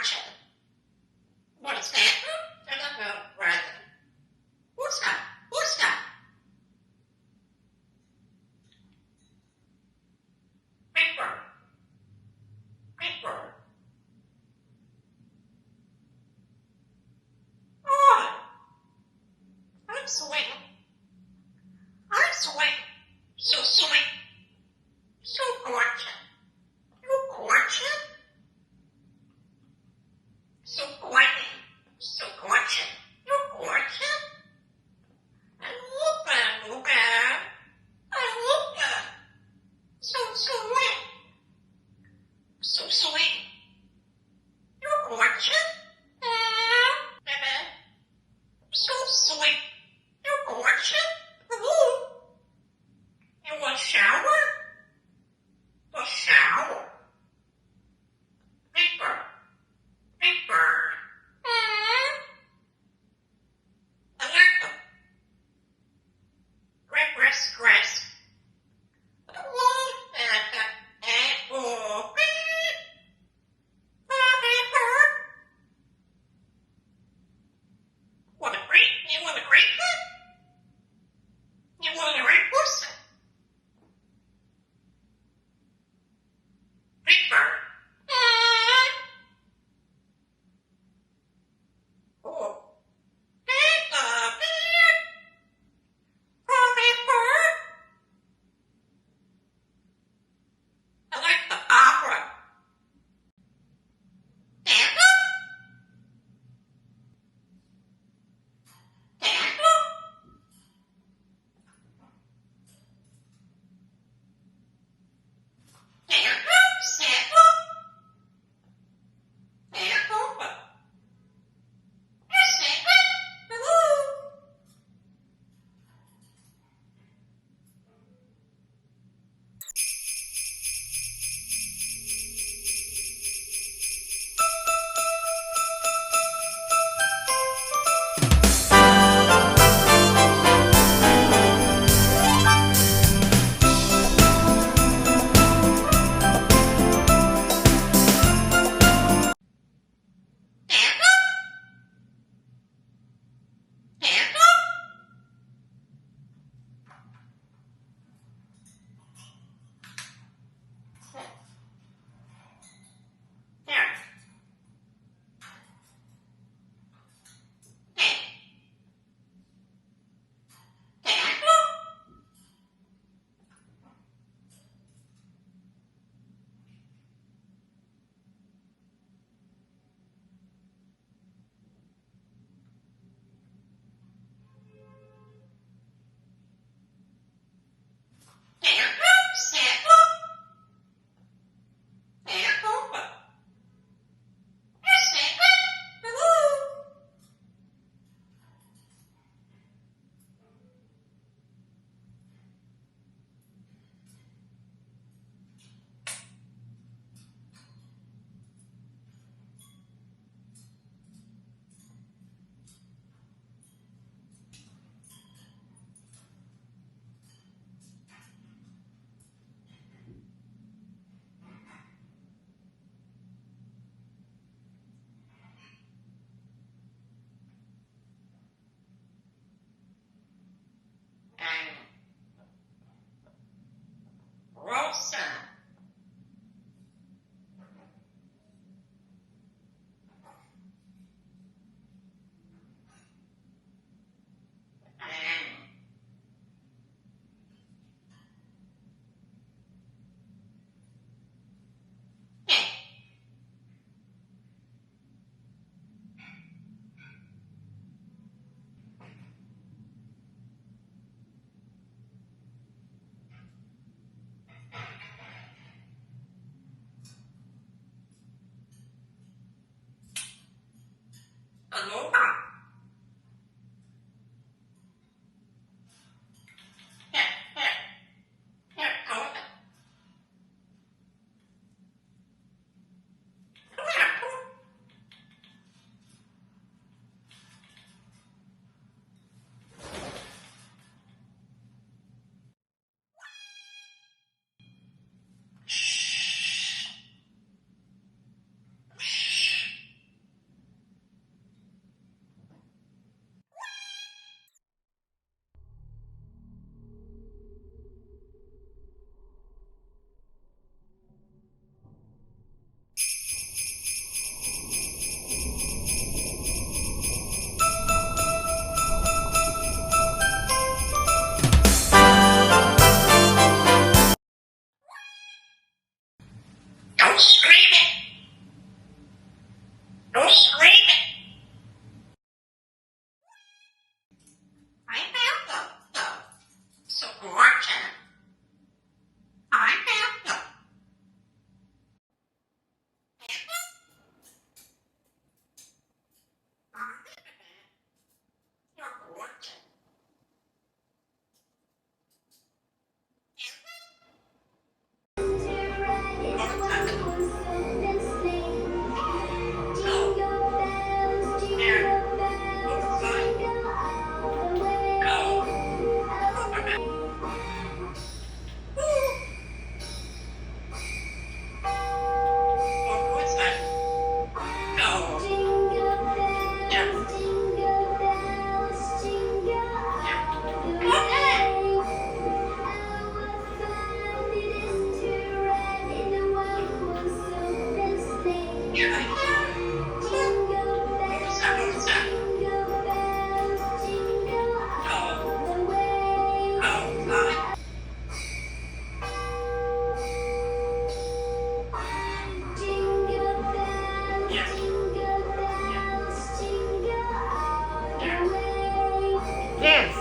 watching. What is that? I don't know, brother. What's that? What's that? Paper. Paper. Oh, I'm sweating. I'm sweating. So sweating. So gorgeous. So gorgeous. So gorgeous. So gorgeous. You're gorgeous. I love that. I love that. I love that. So sweet. So sweet. You're gorgeous. Baby. So sweet. You're gorgeous. Ooh. You want a shower? A shower. Paper. Paper. Yes. Dance.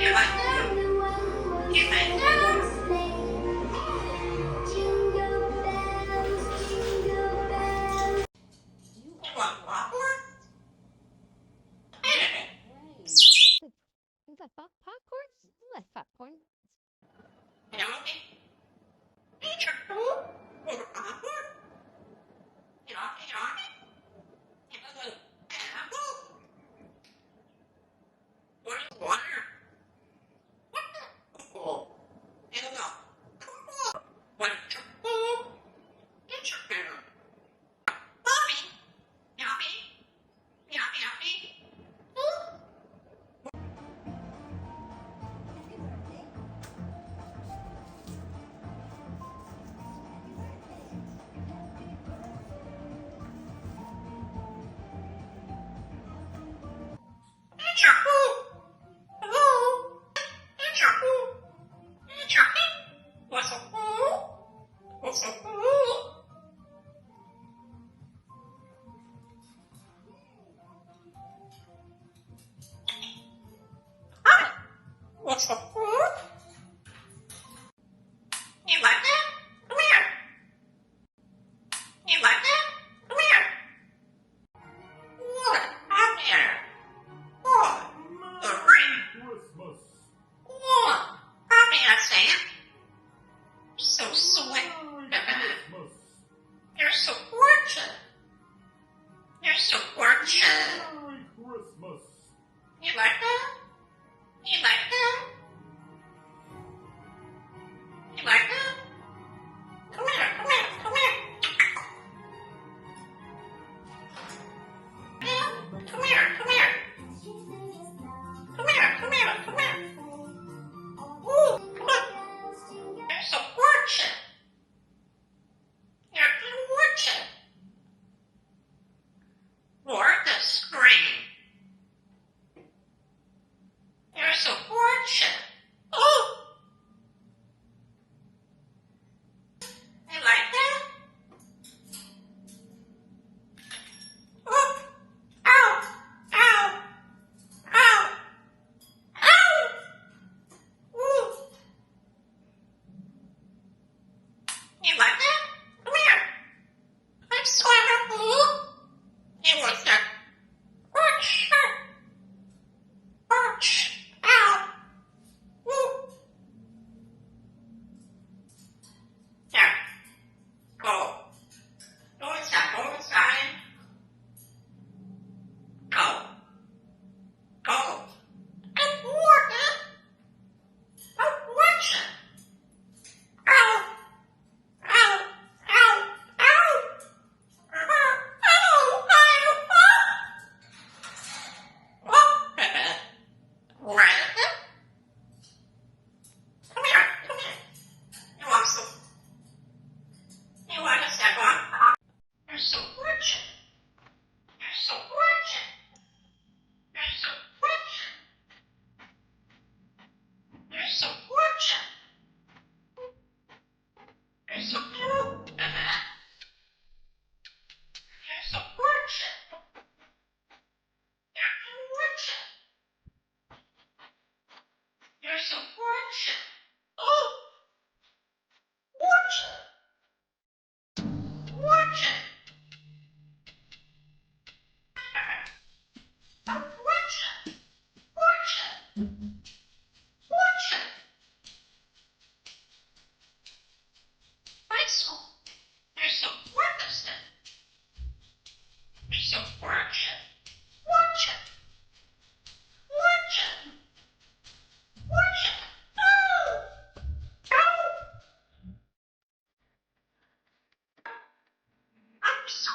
You like that? You like that? You want popcorn? Is that popcorn? That's popcorn. Okay. Eat your food. Eat your popcorn. Eat off, eat off. Have a little apple. What is water? What the? Oh. I don't know. What is your food? Eat your food. Mommy. Yummy. Yummy, yummy. Ooh. Eat your food. Hello. Eat your food. Eat your food. What's a food? What's a food? Hi. What's a food? You like that? Come here. You like that? Come here. What? Out there. What? The ring. Christmas. What? How can I say it? So sweet. Christmas. You're so gorgeous. You're so gorgeous. Merry Christmas. You like that? You like that? You like that? Come here, come here, come here. Yeah, come here, come here. Come here, come here, come here. Ooh, look. You're so gorgeous. You're gorgeous. Lord, the screen. You're so gorgeous. Oh! You like that? Oh! Ow! Ow! Ow! Ow! Ooh! You like that? Come here. I'm so happy. You like that? Watch! Watch! Ow! Ooh! There. Go. Go inside. Go inside. Go. Go. I'm working. I'm watching. Ow! Ow! Ow! Ow! Come here, come here. You want some? You want a second? You're so gorgeous. You're so gorgeous. You're so gorgeous. You're so gorgeous. You're so cute. You're so gorgeous. You're gorgeous. You're so gorgeous. Oh, gorgeous. Gorgeous. Gorgeous. Gorgeous. Gorgeous. Playful. You're so gorgeous. You're so gorgeous. Gorgeous. Gorgeous. Gorgeous. Oh! Oh! I'm so